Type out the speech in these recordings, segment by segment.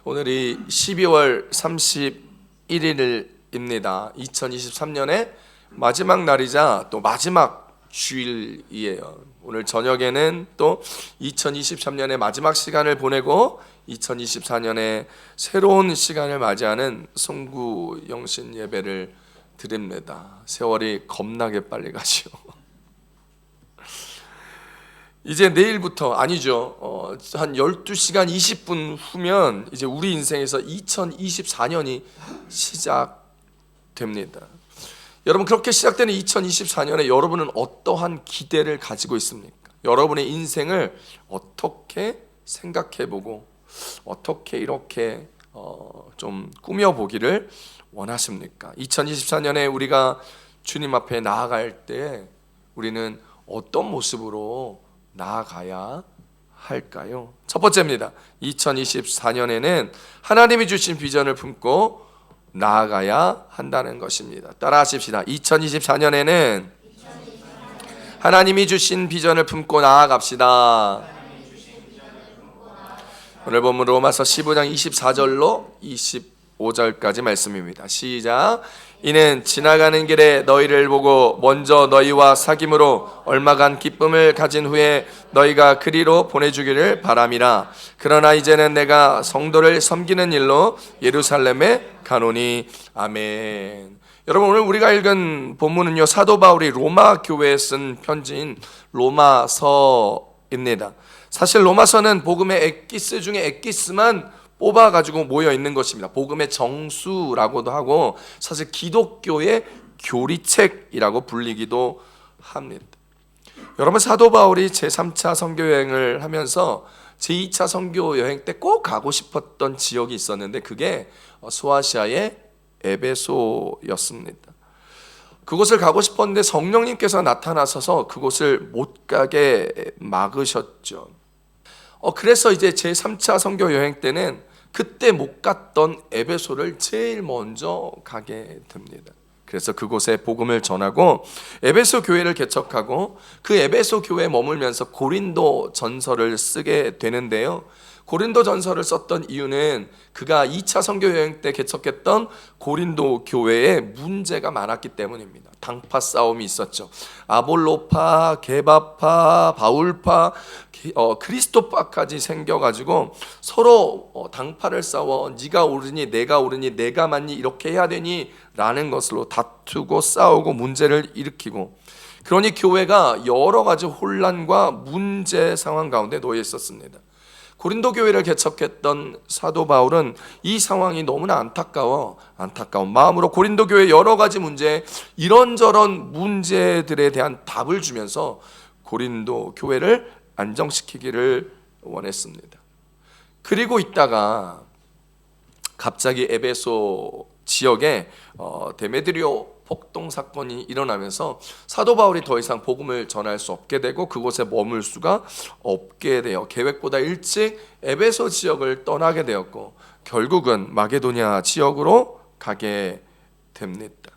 오늘이 12월 31일입니다. 2023년의 마지막 날이자 또 마지막 주일이에요. 오늘 저녁에는 또 2023년의 마지막 시간을 보내고 2024년의 새로운 시간을 맞이하는 송구 영신 예배를 드립니다. 세월이 겁나게 빨리 가죠. 이제 내일부터 아니죠. 한 12시간 20분 후면 이제 우리 인생에서 2024년이 시작됩니다. 여러분, 그렇게 시작되는 2024년에 여러분은 어떠한 기대를 가지고 있습니까? 여러분의 인생을 어떻게 생각해보고 어떻게 이렇게 좀 꾸며보기를 원하십니까? 2024년에 우리가 주님 앞에 나아갈 때 우리는 어떤 모습으로 나아가야 할까요? 첫 번째입니다. 2024년에는 하나님이 주신 비전을 품고 나아가야 한다는 것입니다. 따라 하십시다. 2024년에는 하나님이 주신 비전을 품고 나아갑시다. 오늘 본문 로마서 15장 24절로 25절까지 말씀입니다. 시작. 이는 지나가는 길에 너희를 보고 먼저 너희와 사귐으로 얼마간 기쁨을 가진 후에 너희가 그리로 보내주기를 바람이라. 그러나 이제는 내가 성도를 섬기는 일로 예루살렘에 가노니. 아멘. 여러분, 오늘 우리가 읽은 본문은요, 사도 바울이 로마 교회에 쓴 편지인 로마서입니다. 사실 로마서는 복음의 엑기스 중에 엑기스만 뽑아가지고 모여 있는 것입니다. 복음의 정수라고도 하고 사실 기독교의 교리책이라고 불리기도 합니다. 여러분, 사도 바울이 제3차 선교여행을 하면서 제2차 선교여행 때 꼭 가고 싶었던 지역이 있었는데 그게 소아시아의 에베소였습니다. 그곳을 가고 싶었는데 성령님께서 나타나셔서 그곳을 못 가게 막으셨죠. 그래서 이제 제3차 선교 여행 때는 그때 못 갔던 에베소를 제일 먼저 가게 됩니다. 그래서 그곳에 복음을 전하고 에베소 교회를 개척하고 그 에베소 교회에 머물면서 고린도 전서를 쓰게 되는데요. 고린도 전서를 썼던 이유는 그가 2차 선교 여행 때 개척했던 고린도 교회에 문제가 많았기 때문입니다. 당파 싸움이 있었죠. 아볼로파, 게바파, 바울파, 그리스도파까지 생겨가지고 서로 당파를 싸워 네가 옳으니 내가 옳으니 내가 맞니 이렇게 해야 되니 라는 것으로 다투고 싸우고 문제를 일으키고, 그러니 교회가 여러 가지 혼란과 문제 상황 가운데 놓여 있었습니다. 고린도 교회를 개척했던 사도 바울은 이 상황이 너무나 안타까운 마음으로 고린도 교회 여러 가지 문제, 이런저런 문제들에 대한 답을 주면서 고린도 교회를 안정시키기를 원했습니다. 그리고 있다가 갑자기 에베소 지역에 데메드리오 폭동 사건이 일어나면서 사도 바울이 더 이상 복음을 전할 수 없게 되고 그곳에 머물 수가 없게 되어 계획보다 일찍 에베소 지역을 떠나게 되었고 결국은 마게도냐 지역으로 가게 됩니다.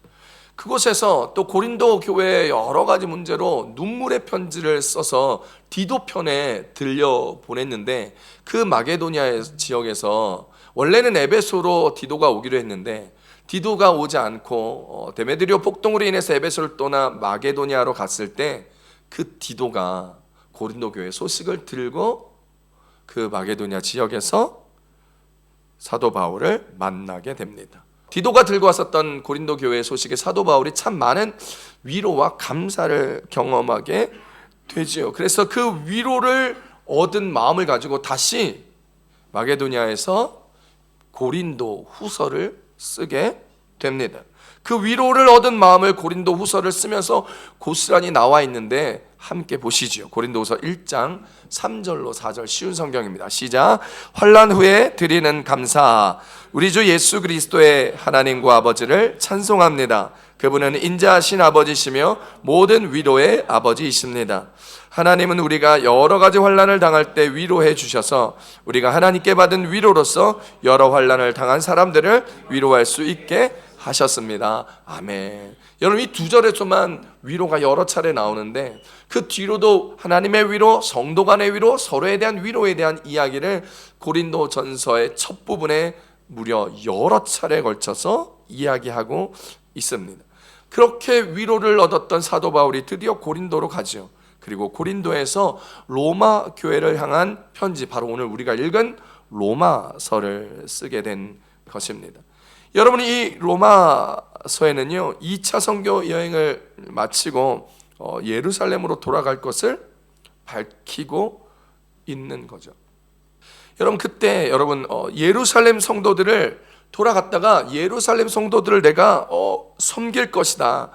그곳에서 또 고린도 교회의 여러 가지 문제로 눈물의 편지를 써서 디도편에 들려 보냈는데 그 마게도냐 지역에서 원래는 에베소로 디도가 오기로 했는데 디도가 오지 않고 데메드리오 폭동으로 인해서 에베소를 떠나 마게도냐로 갔을 때 그 디도가 고린도 교회 소식을 들고 그 마게도냐 지역에서 사도 바울을 만나게 됩니다. 디도가 들고 왔었던 고린도 교회 소식에 사도 바울이 참 많은 위로와 감사를 경험하게 되지요. 그래서 그 위로를 얻은 마음을 가지고 다시 마게도냐에서 고린도 후서를 쓰게 됩니다. 그 위로를 얻은 마음을 고린도 후서를 쓰면서 고스란히 나와 있는데 함께 보시죠. 고린도후서 1장 3절로 4절 쉬운 성경입니다. 시작. 환난 후에 드리는 감사, 우리 주 예수 그리스도의 하나님과 아버지를 찬송합니다. 그분은 인자하신 아버지시며 모든 위로의 아버지이십니다. 하나님은 우리가 여러 가지 환난을 당할 때 위로해 주셔서 우리가 하나님께 받은 위로로서 여러 환난을 당한 사람들을 위로할 수 있게 하셨습니다. 아멘. 여러분 이 두 절에서만 위로가 여러 차례 나오는데 그 뒤로도 하나님의 위로, 성도 간의 위로, 서로에 대한 위로에 대한 이야기를 고린도전서의 첫 부분에 무려 여러 차례에 걸쳐서 이야기하고 있습니다. 그렇게 위로를 얻었던 사도 바울이 드디어 고린도로 가죠. 그리고 고린도에서 로마 교회를 향한 편지, 바로 오늘 우리가 읽은 로마서를 쓰게 된 것입니다. 여러분 이 로마서에는요 2차 선교 여행을 마치고 예루살렘으로 돌아갈 것을 밝히고 있는 거죠. 여러분 그때 예루살렘 성도들을 돌아갔다가 예루살렘 성도들을 내가 섬길 것이다.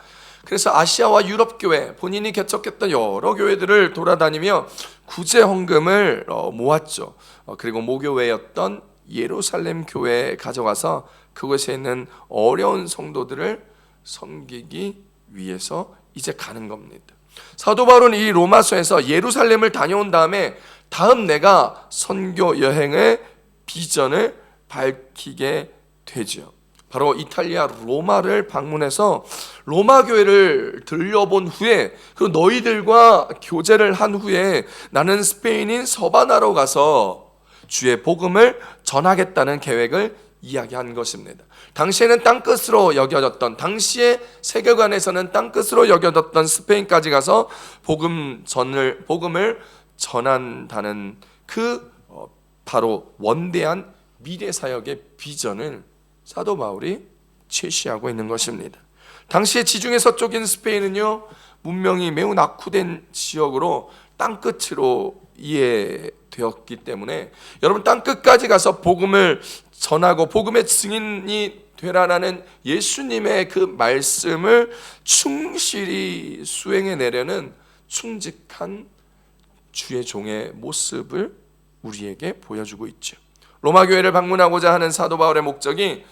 그래서 아시아와 유럽 교회, 본인이 개척했던 여러 교회들을 돌아다니며 구제 헌금을 모았죠. 그리고 모교회였던 예루살렘 교회에 가져가서 그곳에 있는 어려운 성도들을 섬기기 위해서 이제 가는 겁니다. 사도 바울은 이 로마서에서 예루살렘을 다녀온 다음에 다음 내가 선교 여행의 비전을 밝히게 되죠. 바로 이탈리아 로마를 방문해서 로마 교회를 들려본 후에, 그리고 너희들과 교제를 한 후에 나는 스페인인 서바나로 가서 주의 복음을 전하겠다는 계획을 이야기한 것입니다. 당시에는 땅끝으로 여겨졌던, 당시의 세계관에서는 땅끝으로 여겨졌던 스페인까지 가서 복음을 전한다는 그 바로 원대한 미래 사역의 비전을 사도 바울이 제시하고 있는 것입니다. 당시의 지중해 서쪽인 스페인은요 문명이 매우 낙후된 지역으로 땅끝으로 이해되었기 때문에 여러분 땅끝까지 가서 복음을 전하고 복음의 증인이 되라라는 예수님의 그 말씀을 충실히 수행해내려는 충직한 주의 종의 모습을 우리에게 보여주고 있죠. 로마 교회를 방문하고자 하는 사도 바울의 목적이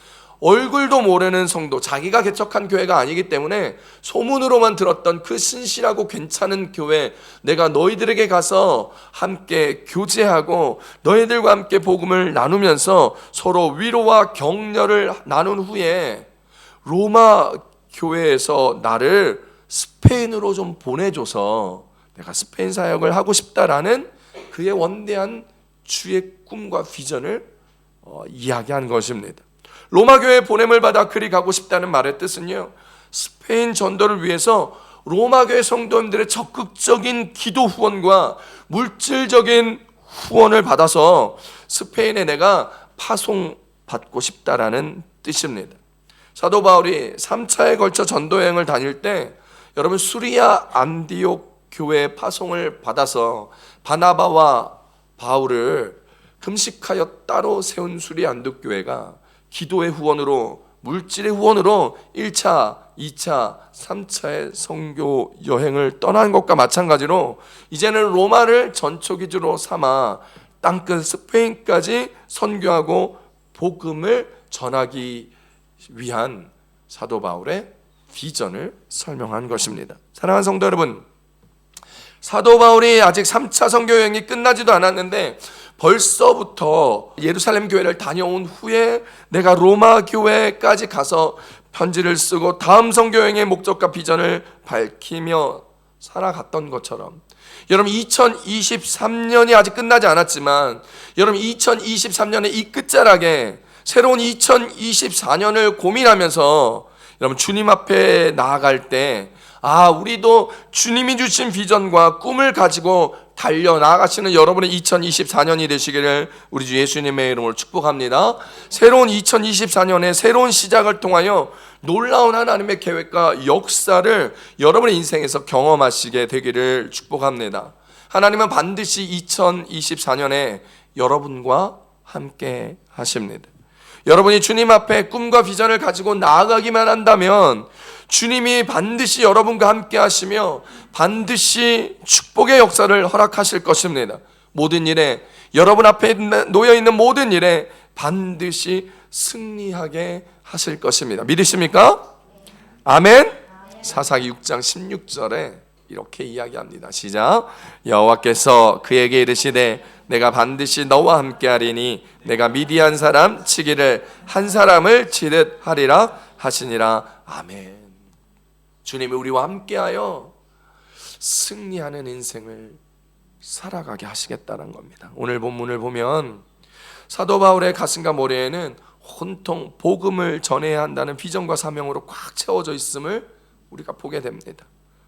얼굴도 모르는 성도, 자기가 개척한 교회가 아니기 때문에 소문으로만 들었던 그 신실하고 괜찮은 교회, 내가 너희들에게 가서 함께 교제하고 너희들과 함께 복음을 나누면서 서로 위로와 격려를 나눈 후에 로마 교회에서 나를 스페인으로 좀 보내줘서 내가 스페인 사역을 하고 싶다라는 그의 원대한 주의 꿈과 비전을 이야기한 것입니다. 로마 교회에 보냄을 받아 그리 가고 싶다는 말의 뜻은요, 스페인 전도를 위해서 로마 교회 성도님들의 적극적인 기도 후원과 물질적인 후원을 받아서 스페인에 내가 파송받고 싶다라는 뜻입니다. 사도 바울이 3차에 걸쳐 전도 여행을 다닐 때 여러분 수리아 안디옥 교회의 파송을 받아서 바나바와 바울을 금식하여 따로 세운 수리아 안디옥 교회가 기도의 후원으로, 물질의 후원으로 1차, 2차, 3차의 선교 여행을 떠난 것과 마찬가지로 이제는 로마를 전초기지로 삼아 땅끝 스페인까지 선교하고 복음을 전하기 위한 사도 바울의 비전을 설명한 것입니다. 사랑하는 성도 여러분, 사도 바울이 아직 3차 선교 여행이 끝나지도 않았는데 벌써부터 예루살렘 교회를 다녀온 후에 내가 로마 교회까지 가서 편지를 쓰고 다음 선교 여행의 목적과 비전을 밝히며 살아갔던 것처럼, 여러분 2023년이 아직 끝나지 않았지만 여러분 2023년의 이 끝자락에 새로운 2024년을 고민하면서 여러분 주님 앞에 나아갈 때 우리도 주님이 주신 비전과 꿈을 가지고 달려나가시는 여러분의 2024년이 되시기를 우리 주 예수님의 이름으로 축복합니다. 새로운 2024년의 새로운 시작을 통하여 놀라운 하나님의 계획과 역사를 여러분의 인생에서 경험하시게 되기를 축복합니다. 하나님은 반드시 2024년에 여러분과 함께 하십니다. 여러분이 주님 앞에 꿈과 비전을 가지고 나아가기만 한다면 주님이 반드시 여러분과 함께 하시며 반드시 축복의 역사를 허락하실 것입니다. 모든 일에, 여러분 앞에 놓여있는 모든 일에 반드시 승리하게 하실 것입니다. 믿으십니까? 아멘. 사사기 6장 16절에 이렇게 이야기합니다. 시작. 여호와께서 그에게 이르시되 내가 반드시 너와 함께하리니 내가 미디안 사람 치기를 한 사람을 치듯 하리라 하시니라. 아멘. 주님이 우리와 함께하여 승리하는 인생을 살아가게 하시겠다는 겁니다. 오늘 본문을 보면 사도 바울의 가슴과 머리에는 온통 복음을 전해야 한다는 비전과 사명으로 꽉 채워져 있음을 우리가 보게 됩니다.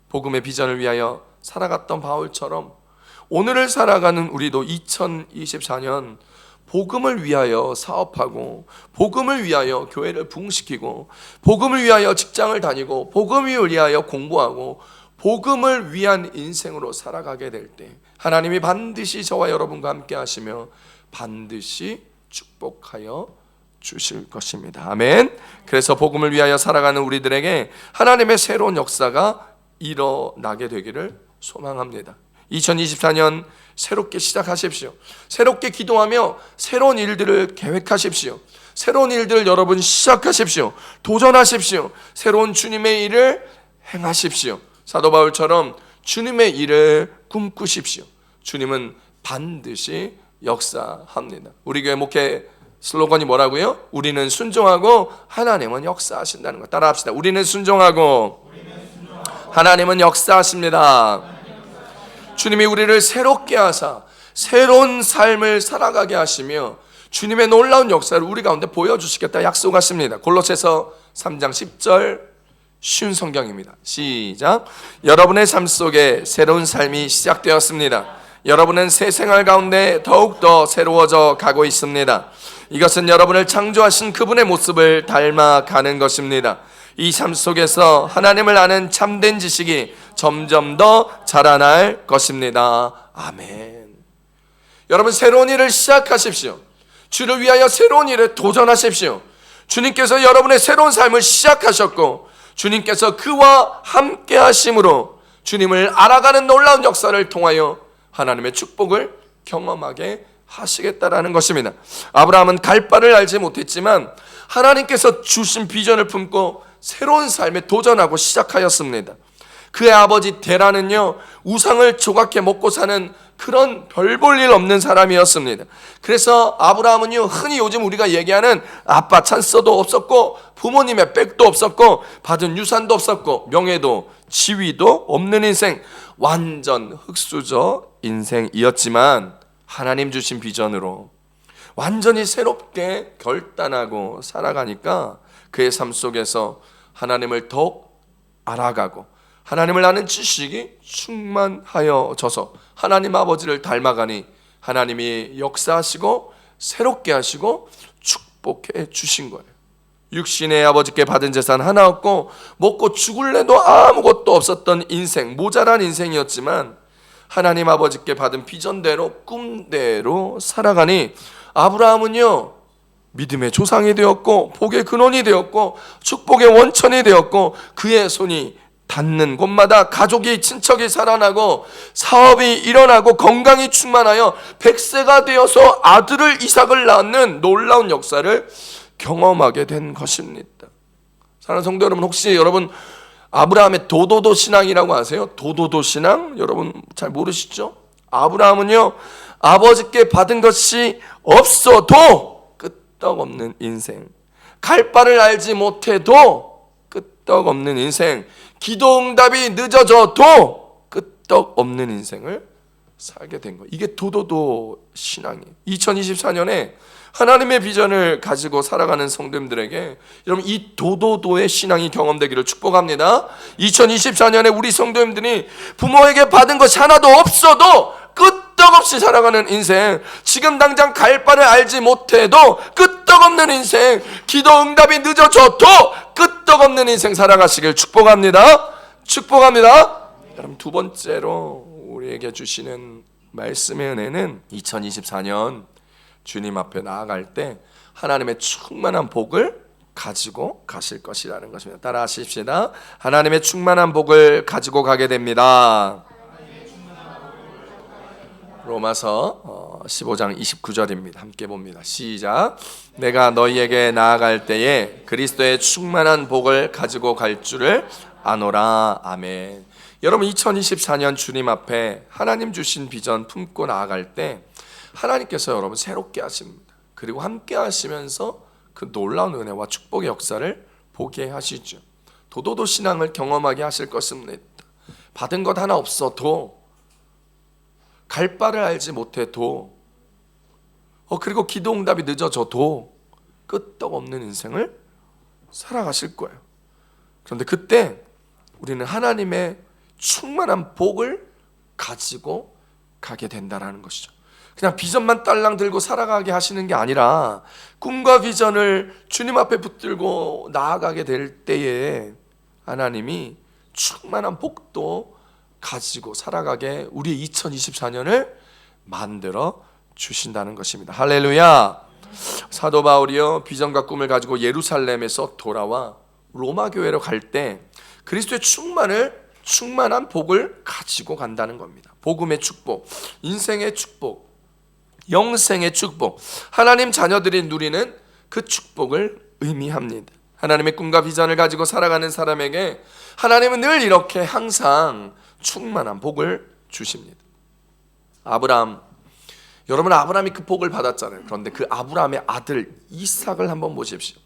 복음의 비전을 위하여 살아갔던 바울처럼 오늘을 살아가는 우리도 2024년 복음을 위하여 사업하고, 복음을 위하여 교회를 부흥시키고, 복음을 위하여 직장을 다니고, 복음을 위하여 공부하고, 복음을 위한 인생으로 살아가게 될 때 하나님이 반드시 저와 여러분과 함께 하시며 반드시 축복하여 주실 것입니다. 아멘. 그래서 복음을 위하여 살아가는 우리들에게 하나님의 새로운 역사가 일어나게 되기를 소망합니다. 2024년 새롭게 시작하십시오. 새롭게 기도하며 새로운 일들을 계획하십시오. 새로운 일들을 여러분 시작하십시오. 도전하십시오. 새로운 주님의 일을 행하십시오. 사도 바울처럼 주님의 일을 꿈꾸십시오. 주님은 반드시 역사합니다. 우리 교회 목회 슬로건이 뭐라고요? 우리는 순종하고 하나님은 역사하신다는 거 따라합시다. 우리는 순종하고 하나님은 역사하십니다. 주님이 우리를 새롭게 하사 새로운 삶을 살아가게 하시며 주님의 놀라운 역사를 우리 가운데 보여주시겠다 약속하십니다. 골로새서 3장 10절 쉬운 성경입니다. 시작. 여러분의 삶 속에 새로운 삶이 시작되었습니다. 여러분은 새 생활 가운데 더욱더 새로워져 가고 있습니다. 이것은 여러분을 창조하신 그분의 모습을 닮아가는 것입니다. 이 삶 속에서 하나님을 아는 참된 지식이 점점 더 자라날 것입니다. 아멘. 여러분 새로운 일을 시작하십시오. 주를 위하여 새로운 일에 도전하십시오. 주님께서 여러분의 새로운 삶을 시작하셨고 주님께서 그와 함께 하심으로 주님을 알아가는 놀라운 역사를 통하여 하나님의 축복을 경험하게 하시겠다라는 것입니다. 아브라함은 갈 바를 알지 못했지만 하나님께서 주신 비전을 품고 새로운 삶에 도전하고 시작하였습니다. 그의 아버지 데라는요 우상을 조각해 먹고 사는 그런 별 볼 일 없는 사람이었습니다. 그래서 아브라함은요 흔히 요즘 우리가 얘기하는 아빠 찬스도 없었고 부모님의 백도 없었고 받은 유산도 없었고 명예도 지위도 없는 인생, 완전 흙수저 인생이었지만 하나님 주신 비전으로 완전히 새롭게 결단하고 살아가니까 그의 삶 속에서 하나님을 더욱 알아가고 하나님을 아는 지식이 충만하여져서 하나님 아버지를 닮아가니 하나님이 역사하시고 새롭게 하시고 축복해 주신 거예요. 육신의 아버지께 받은 재산 하나 없고 먹고 죽을래도 아무것도 없었던 인생, 모자란 인생이었지만 하나님 아버지께 받은 비전대로 꿈대로 살아가니 아브라함은요 믿음의 조상이 되었고 복의 근원이 되었고 축복의 원천이 되었고 그의 손이 닿는 곳마다 가족이 친척이 살아나고 사업이 일어나고 건강이 충만하여 100세가 되어서 아들을 이삭을 낳는 놀라운 역사를 경험하게 된 것입니다. 사랑하는 성도 여러분, 혹시 여러분 아브라함의 도도도 신앙이라고 아세요? 도도도 신앙? 여러분 잘 모르시죠? 아브라함은요 아버지께 받은 것이 없어도 끄떡없는 인생, 갈 바를 알지 못해도 끄떡없는 인생, 기도 응답이 늦어져도 끄떡없는 인생을 살게 된 거예요. 이게 도도도 신앙이에요. 2024년에 하나님의 비전을 가지고 살아가는 성도님들에게 여러분 이 도도도의 신앙이 경험되기를 축복합니다. 2024년에 우리 성도님들이 부모에게 받은 것이 하나도 없어도 끄떡없이 살아가는 인생, 지금 당장 갈 바를 알지 못해도 끄떡없는 인생, 기도 응답이 늦어져도 끄떡없는 인생 살아가시길 축복합니다. 축복합니다. 여러분 두 번째로 우리에게 주시는 말씀의 은혜는 2024년 주님 앞에 나아갈 때 하나님의 충만한 복을 가지고 가실 것이라는 것입니다. 따라 하십시다. 하나님의 충만한 복을 가지고 가게 됩니다. 로마서 15장 29절입니다. 함께 봅니다. 시작. 내가 너희에게 나아갈 때에 그리스도의 충만한 복을 가지고 갈 줄을 아노라. 아멘. 여러분 2024년 주님 앞에 하나님 주신 비전 품고 나아갈 때 하나님께서 여러분 새롭게 하십니다. 그리고 함께 하시면서 그 놀라운 은혜와 축복의 역사를 보게 하시죠. 도도도 신앙을 경험하게 하실 것입니다. 받은 것 하나 없어도, 갈 바를 알지 못해도, 그리고 기도 응답이 늦어져도 끄떡없는 인생을 살아가실 거예요. 그런데 그때 우리는 하나님의 충만한 복을 가지고 가게 된다는 것이죠. 그냥 비전만 딸랑 들고 살아가게 하시는 게 아니라 꿈과 비전을 주님 앞에 붙들고 나아가게 될 때에 하나님이 충만한 복도 가지고 살아가게 우리 2024년을 만들어 주신다는 것입니다. 할렐루야. 사도 바울이요, 비전과 꿈을 가지고 예루살렘에서 돌아와 로마 교회로 갈 때 그리스도의 충만한 복을 가지고 간다는 겁니다. 복음의 축복, 인생의 축복, 영생의 축복, 하나님 자녀들이 누리는 그 축복을 의미합니다. 하나님의 꿈과 비전을 가지고 살아가는 사람에게 하나님은 늘 이렇게 항상 충만한 복을 주십니다. 여러분 아브라함이 그 복을 받았잖아요. 그런데 그 아브라함의 아들 이삭을 한번 보십시오.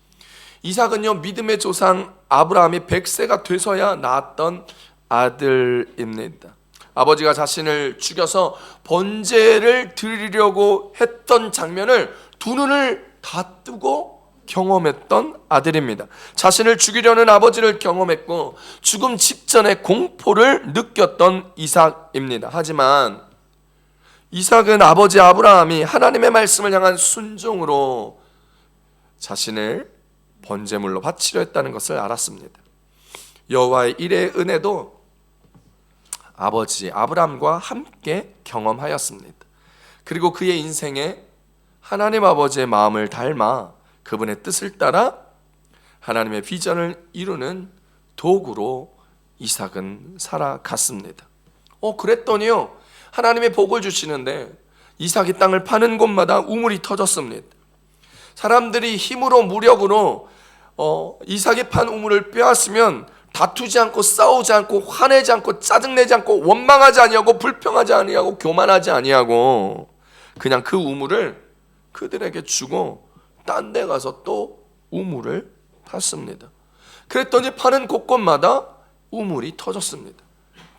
이삭은요, 믿음의 조상 아브라함이 100세가 돼서야 낳았던 아들입니다. 아버지가 자신을 죽여서 번제를 드리려고 했던 장면을 두 눈을 다 뜨고 경험했던 아들입니다. 자신을 죽이려는 아버지를 경험했고 죽음 직전의 공포를 느꼈던 이삭입니다. 하지만 이삭은 아버지 아브라함이 하나님의 말씀을 향한 순종으로 자신을 번제물로 바치려 했다는 것을 알았습니다. 여호와의 일의 은혜도 아버지 아브라함과 함께 경험하였습니다. 그리고 그의 인생에 하나님 아버지의 마음을 닮아 그분의 뜻을 따라 하나님의 비전을 이루는 도구로 이삭은 살아갔습니다. 그랬더니요, 하나님의 복을 주시는데 이삭이 땅을 파는 곳마다 우물이 터졌습니다. 사람들이 힘으로 무력으로 이삭이 판 우물을 빼앗으면 다투지 않고 싸우지 않고 화내지 않고 짜증내지 않고 원망하지 아니하고 불평하지 아니하고 교만하지 아니하고 그냥 그 우물을 그들에게 주고 딴 데 가서 또 우물을 팠습니다. 그랬더니 파는 곳곳마다 우물이 터졌습니다.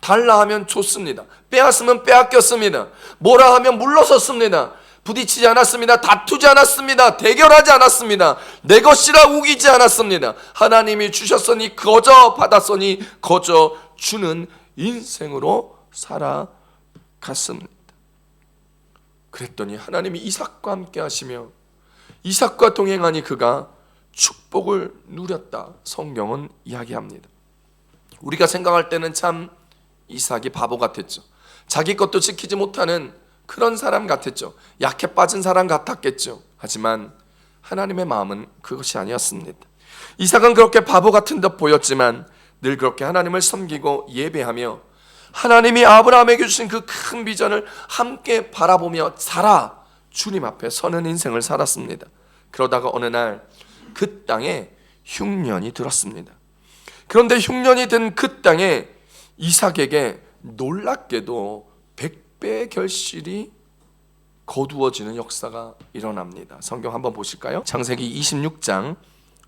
달라 하면 줬습니다. 빼앗으면 빼앗겼습니다. 뭐라 하면 물러섰습니다. 부딪히지 않았습니다. 다투지 않았습니다. 대결하지 않았습니다. 내 것이라 우기지 않았습니다. 하나님이 주셨으니 거저 받았으니 거저 주는 인생으로 살아갔습니다. 그랬더니 하나님이 이삭과 함께 하시며 이삭과 동행하니 그가 축복을 누렸다, 성경은 이야기합니다. 우리가 생각할 때는 참 이삭이 바보 같았죠. 자기 것도 지키지 못하는 그런 사람 같았죠. 약해 빠진 사람 같았겠죠. 하지만 하나님의 마음은 그것이 아니었습니다. 이삭은 그렇게 바보 같은 듯 보였지만 늘 그렇게 하나님을 섬기고 예배하며 하나님이 아브라함에게 주신 그 큰 비전을 함께 바라보며 주님 앞에 서는 인생을 살았습니다. 그러다가 어느 날 그 땅에 흉년이 들었습니다. 그런데 흉년이 든 그 땅에 이삭에게 놀랍게도 100배의 결실이 거두어지는 역사가 일어납니다. 성경 한번 보실까요? 창세기 26장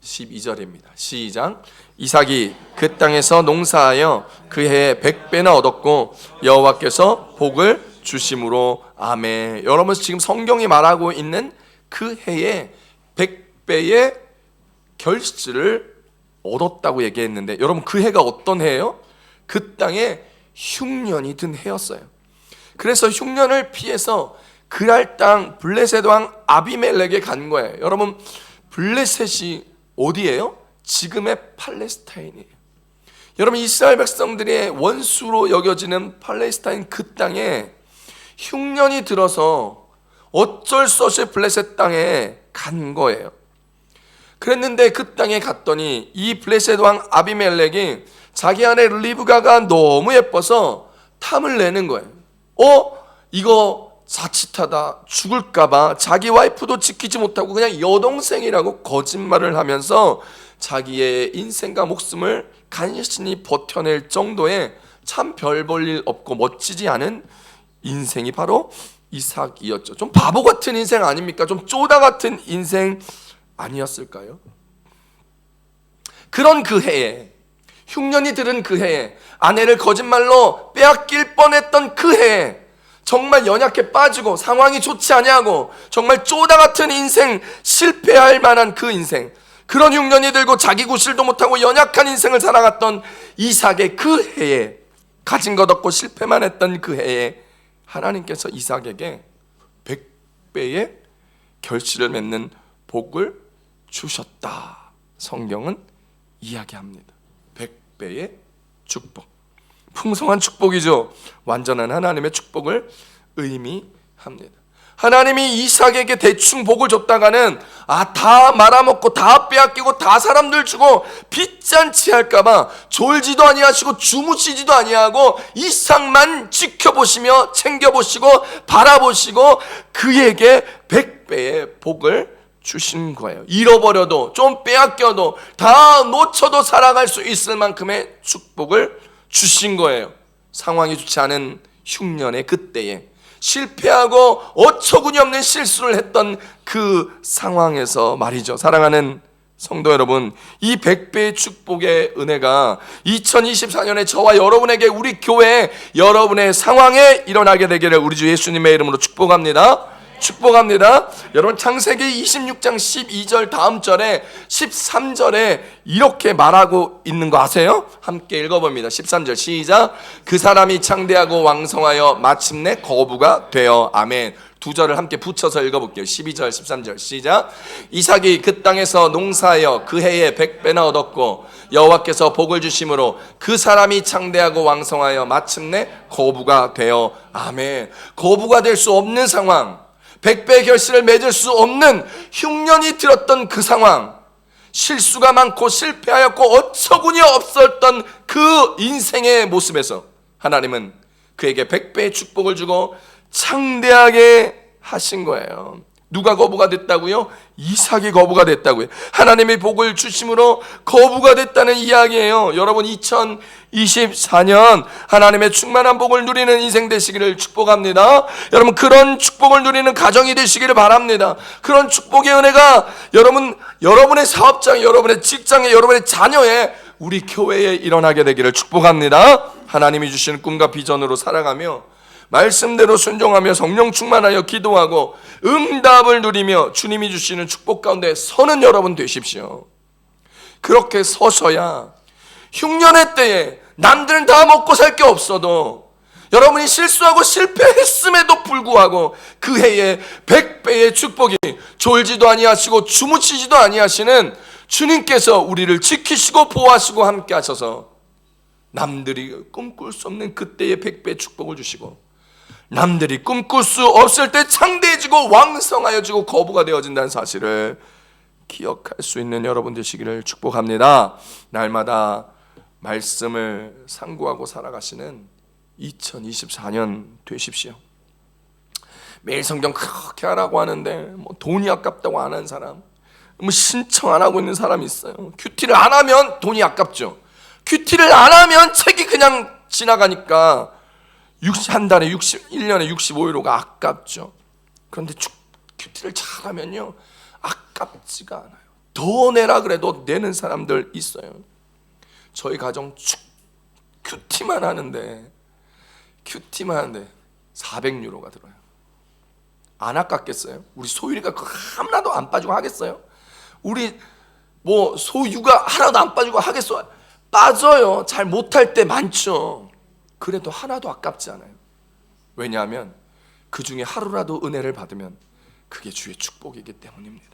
12절입니다. 시작. 이삭이 그 땅에서 농사하여 그 해에 100배나 얻었고 여호와께서 복을 주심으로 아멘. 여러분, 지금 성경이 말하고 있는 그 해에 100배의 결실을 얻었다고 얘기했는데, 여러분 그 해가 어떤 해예요? 그 땅에 흉년이 든 해였어요. 그래서 흉년을 피해서 그랄 땅 블레셋 왕 아비멜렉에 간 거예요. 여러분, 블레셋이 어디예요? 지금의 팔레스타인이에요. 여러분, 이스라엘 백성들의 원수로 여겨지는 팔레스타인 그 땅에 흉년이 들어서 어쩔 수 없이 블레셋 땅에 간 거예요. 그랬는데 그 땅에 갔더니 이 블레셋 왕 아비멜렉이 자기 아내 리브가가 너무 예뻐서 탐을 내는 거예요. 이거 자칫하다 죽을까봐 자기 와이프도 지키지 못하고 그냥 여동생이라고 거짓말을 하면서 자기의 인생과 목숨을 간신히 버텨낼 정도의 참 별 볼 일 없고 멋지지 않은 인생이 바로 이삭이었죠. 좀 바보 같은 인생 아닙니까? 좀 쪼다 같은 인생 아니었을까요? 그런 그 해에 흉년이 들은 그 해에, 아내를 거짓말로 빼앗길 뻔했던 그 해에, 정말 연약해 빠지고 상황이 좋지 아니하고 정말 쪼다 같은 인생, 실패할 만한 그 인생, 그런 흉년이 들고 자기 구실도 못하고 연약한 인생을 살아갔던 이삭의 그 해에, 가진 것 없고 실패만 했던 그 해에 하나님께서 이삭에게 100배의 결실을 맺는 복을 주셨다. 성경은 이야기합니다. 100배의 축복, 풍성한 축복이죠. 완전한 하나님의 축복을 의미합니다. 하나님이 이삭에게 대충 복을 줬다가는 다 말아먹고 다 빼앗기고 다 사람들 주고 빚잔치 할까봐 졸지도 아니하시고 주무시지도 아니하고 이삭만 지켜보시며 챙겨보시고 바라보시고 그에게 100배의 복을 주신 거예요. 잃어버려도 좀 빼앗겨도 다 놓쳐도 살아갈 수 있을 만큼의 축복을 주신 거예요. 상황이 좋지 않은 흉년의 그때에, 실패하고 어처구니 없는 실수를 했던 그 상황에서 말이죠. 사랑하는 성도 여러분, 이 100배의 축복의 은혜가 2024년에 저와 여러분에게, 우리 교회 여러분의 상황에 일어나게 되기를 우리 주 예수님의 이름으로 축복합니다. 축복합니다. 여러분, 창세기 26장 12절 다음 절에 13절에 이렇게 말하고 있는 거 아세요? 함께 읽어봅니다. 13절 시작. 그 사람이 창대하고 왕성하여 마침내 거부가 되어. 아멘. 두 절을 함께 붙여서 읽어볼게요. 12절 13절 시작. 이삭이 그 땅에서 농사하여 그 해에 100배나 얻었고 여호와께서 복을 주심으로 그 사람이 창대하고 왕성하여 마침내 거부가 되어. 아멘. 거부가 될 수 없는 상황, 100배의 결실을 맺을 수 없는 흉년이 들었던 그 상황, 실수가 많고 실패하였고 어처구니 없었던 그 인생의 모습에서 하나님은 그에게 100배의 축복을 주고 창대하게 하신 거예요. 누가 거부가 됐다고요? 이삭이 거부가 됐다고요. 하나님의 복을 주심으로 거부가 됐다는 이야기예요. 여러분, 2024년 하나님의 충만한 복을 누리는 인생 되시기를 축복합니다. 여러분, 그런 축복을 누리는 가정이 되시기를 바랍니다. 그런 축복의 은혜가 여러분의 사업장, 여러분의 직장에, 여러분의 자녀에, 우리 교회에 일어나게 되기를 축복합니다. 하나님이 주시는 꿈과 비전으로 살아가며 말씀대로 순종하며 성령 충만하여 기도하고 응답을 누리며 주님이 주시는 축복 가운데 서는 여러분 되십시오. 그렇게 서셔야 흉년의 때에 남들은 다 먹고 살 게 없어도 여러분이 실수하고 실패했음에도 불구하고 그 해에 100배의 축복이, 졸지도 아니하시고 주무시지도 아니하시는 주님께서 우리를 지키시고 보호하시고 함께 하셔서 남들이 꿈꿀 수 없는 그때의 100배의 축복을 주시고 남들이 꿈꿀 수 없을 때 창대해지고 왕성하여지고 거부가 되어진다는 사실을 기억할 수 있는 여러분 되시기를 축복합니다. 날마다 말씀을 상고하고 살아가시는 2024년 되십시오. 매일 성경 그렇게 하라고 하는데 돈이 아깝다고 안 하는 사람, 신청 안 하고 있는 사람이 있어요. 큐티를 안 하면 돈이 아깝죠. 큐티를 안 하면 책이 그냥 지나가니까 한 달에 1년에 65유로가 아깝죠. 그런데 큐티를 잘하면요 아깝지가 않아요. 더 내라 그래도 내는 사람들 있어요. 저희 가정 큐티만 하는데 400유로가 들어요. 안 아깝겠어요? 우리 소율이가 하나도 안 빠지고 하겠어요? 우리 소유가 하나도 안 빠지고 하겠어요? 빠져요. 잘 못할 때 많죠. 그래도 하나도 아깝지 않아요. 왜냐하면 그 중에 하루라도 은혜를 받으면 그게 주의 축복이기 때문입니다.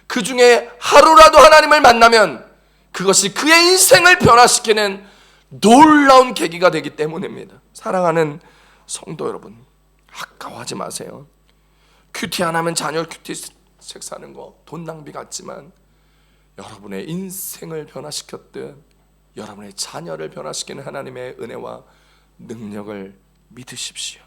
그 중에 하루라도 하나님을 만나면 그것이 그의 인생을 변화시키는 놀라운 계기가 되기 때문입니다. 사랑하는 성도 여러분, 아까워하지 마세요. 큐티 안 하면 자녀 큐티책 사는 거 돈 낭비 같지만 여러분의 인생을 변화시켰듯 여러분의 자녀를 변화시키는 하나님의 은혜와 능력을 믿으십시오.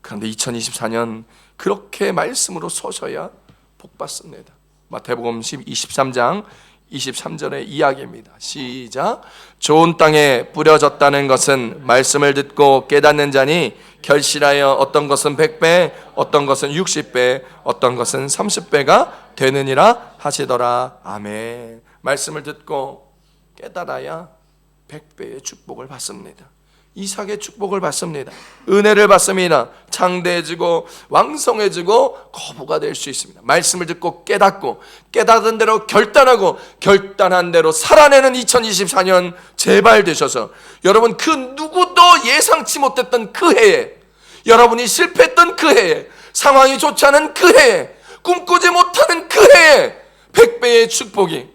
그런데 2024년 그렇게 말씀으로 서셔야 복받습니다. 마태복음 23장 23절의 이야기입니다. 시작. 좋은 땅에 뿌려졌다는 것은 말씀을 듣고 깨닫는 자니 결실하여 어떤 것은 100배, 어떤 것은 60배, 어떤 것은 30배가 되느니라 하시더라. 아멘. 말씀을 듣고 깨달아야 100배의 축복을 받습니다. 이삭의 축복을 받습니다. 은혜를 받습니다. 창대해지고 왕성해지고 거부가 될 수 있습니다. 말씀을 듣고 깨닫고 깨닫은 대로 결단하고 결단한 대로 살아내는 2024년 제발 되셔서 여러분 그 누구도 예상치 못했던 그 해에, 여러분이 실패했던 그 해에, 상황이 좋지 않은 그 해에, 꿈꾸지 못하는 그 해에 100배의 축복이,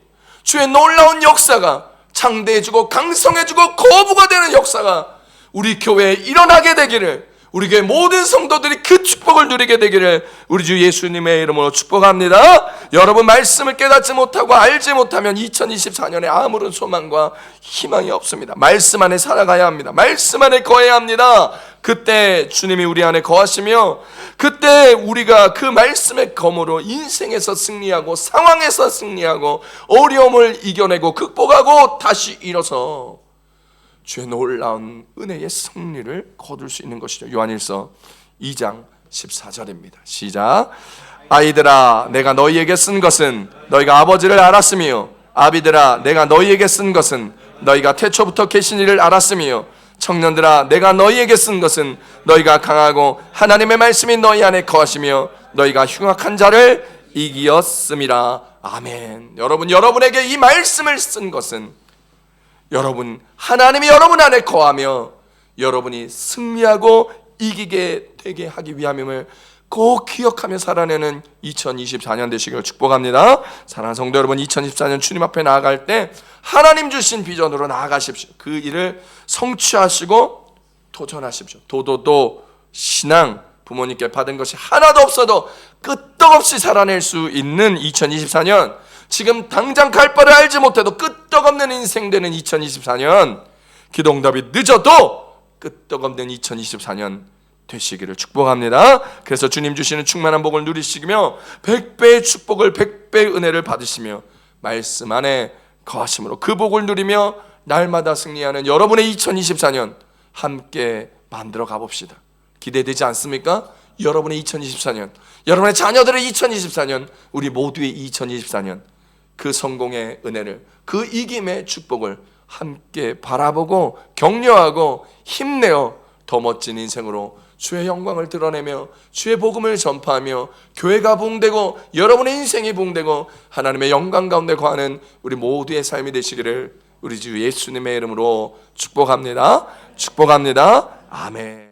주의 놀라운 역사가, 창대해지고 강성해지고 거부가 되는 역사가 우리 교회에 일어나게 되기를, 우리 교회 모든 성도들이 그 축복을 누리게 되기를 우리 주 예수님의 이름으로 축복합니다. 여러분 말씀을 깨닫지 못하고 알지 못하면 2024년에 아무런 소망과 희망이 없습니다. 말씀 안에 살아가야 합니다. 말씀 안에 거해야 합니다. 그때 주님이 우리 안에 거하시며, 그때 우리가 그 말씀의 검으로 인생에서 승리하고 상황에서 승리하고 어려움을 이겨내고 극복하고 다시 일어서 주의 놀라운 은혜의 승리를 거둘 수 있는 것이죠. 요한일서 2장 14절입니다. 시작. 아이들아, 내가 너희에게 쓴 것은 너희가 아버지를 알았으며, 아비들아, 내가 너희에게 쓴 것은 너희가 태초부터 계신 이를 알았으며, 청년들아, 내가 너희에게 쓴 것은 너희가 강하고 하나님의 말씀이 너희 안에 거하시며 너희가 흉악한 자를 이기었음이라. 아멘. 여러분, 여러분에게 이 말씀을 쓴 것은 여러분, 하나님이 여러분 안에 거하며 여러분이 승리하고 이기게 되게 하기 위함임을 꼭 기억하며 살아내는 2024년 되시기를 축복합니다. 사랑하는 성도 여러분, 2024년 주님 앞에 나아갈 때 하나님 주신 비전으로 나아가십시오. 그 일을 성취하시고 도전하십시오. 도도도 신앙, 부모님께 받은 것이 하나도 없어도 끄떡없이 살아낼 수 있는 2024년, 지금 당장 갈 바를 알지 못해도 끄떡없는 인생 되는 2024년, 기도응답이 늦어도 끄떡없는 2024년 되시기를 축복합니다. 그래서 주님 주시는 충만한 복을 누리시며 100배의 축복을, 100배의 은혜를 받으시며 말씀 안에 거하심으로 그 복을 누리며 날마다 승리하는 여러분의 2024년 함께 만들어 가봅시다. 기대되지 않습니까? 여러분의 2024년, 여러분의 자녀들의 2024년, 우리 모두의 2024년, 그 성공의 은혜를, 그 이김의 축복을 함께 바라보고 격려하고 힘내어 더 멋진 인생으로 주의 영광을 드러내며 주의 복음을 전파하며 교회가 부흥되고 여러분의 인생이 부흥되고 하나님의 영광 가운데 거하는 우리 모두의 삶이 되시기를 우리 주 예수님의 이름으로 축복합니다. 축복합니다. 아멘.